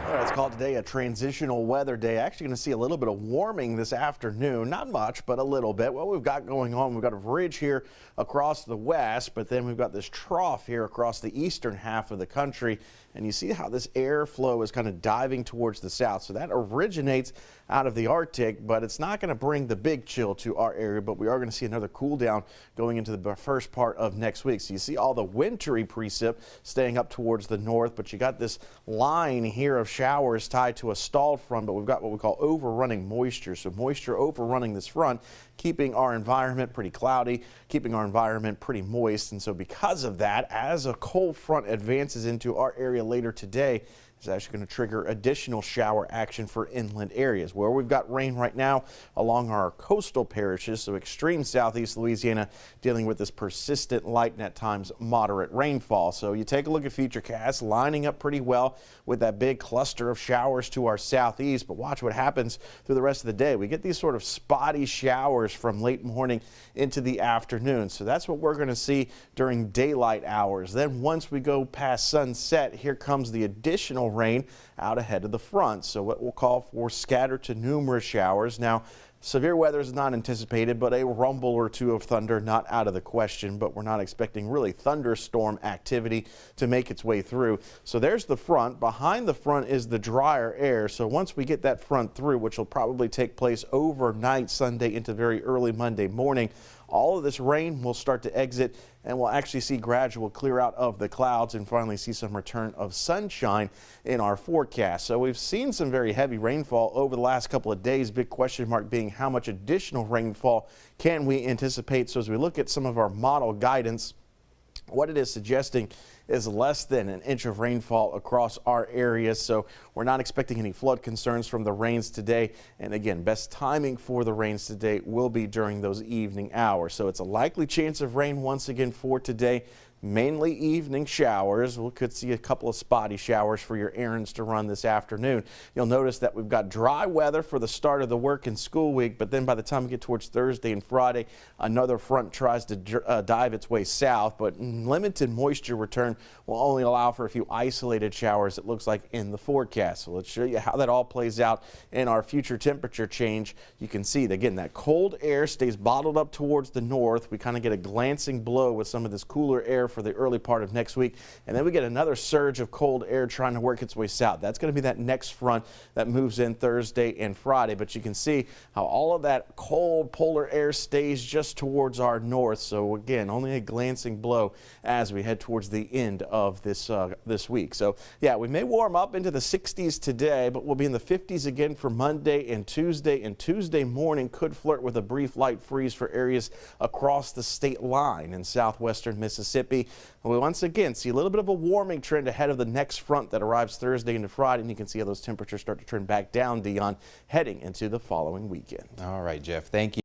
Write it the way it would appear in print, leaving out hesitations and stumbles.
Well, it's called today a transitional weather day. Actually going to see a little bit of warming this afternoon. Not much, but a little bit. What we've got going on, we've got a ridge here across the west, but then we've got this trough here across the eastern half of the country. And you see how this airflow is kind of diving towards the south. So that originates out of the Arctic, but it's not going to bring the big chill to our area. But we are going to see another cool down going into the first part of next week. So you see all the wintry precip staying up towards the north, but you got this line here of showers tied to a stalled front, but we've got what we call overrunning moisture. So moisture overrunning this front, keeping our environment pretty cloudy, keeping our environment pretty moist. And so because of that, as a cold front advances into our area later today, is actually going to trigger additional shower action for inland areas where we've got rain right now along our coastal parishes. So extreme southeast Louisiana dealing with this persistent light and at times moderate rainfall. So you take a look at Futurecast, lining up pretty well with that big cluster of showers to our southeast. But watch what happens through the rest of the day. We get these sort of spotty showers from late morning into the afternoon. So that's what we're going to see during daylight hours. Then once we go past sunset, here comes the additional rain out ahead of the front. So what we'll call for scattered to numerous showers. Now, severe weather is not anticipated, but a rumble or two of thunder not out of the question. But we're not expecting really thunderstorm activity to make its way through. So there's the front. Behind the front is the drier air. So once we get that front through, which will probably take place overnight Sunday into very early Monday morning, all of this rain will start to exit and we'll actually see gradual clear out of the clouds and finally see some return of sunshine in our forecast. So we've seen some very heavy rainfall over the last couple of days. Big question mark being how much additional rainfall can we anticipate? So as we look at some of our model guidance, what it is suggesting is less than an inch of rainfall across our area. So we're not expecting any flood concerns from the rains today. And again, best timing for the rains today will be during those evening hours. So it's a likely chance of rain once again for today. Mainly evening showers. We could see a couple of spotty showers for your errands to run this afternoon. You'll notice that we've got dry weather for the start of the work and school week, but then by the time we get towards Thursday and Friday, another front tries to dive its way south, but limited moisture return will only allow for a few isolated showers, it looks like, in the forecast. So let's show you how that all plays out in our future temperature change. You can see that, again, that cold air stays bottled up towards the north. We kind of get a glancing blow with some of this cooler air for the early part of next week, and then we get another surge of cold air trying to work its way south. That's going to be that next front that moves in Thursday and Friday, but you can see how all of that cold polar air stays just towards our north. So again, only a glancing blow as we head towards the end of this week. So yeah, we may warm up into the 60s today, but we'll be in the 50s again for Monday and Tuesday morning could flirt with a brief light freeze for areas across the state line in southwestern Mississippi. We once again see a little bit of a warming trend ahead of the next front that arrives Thursday into Friday, and you can see how those temperatures start to turn back down, Dion, heading into the following weekend. All right, Jeff, thank you.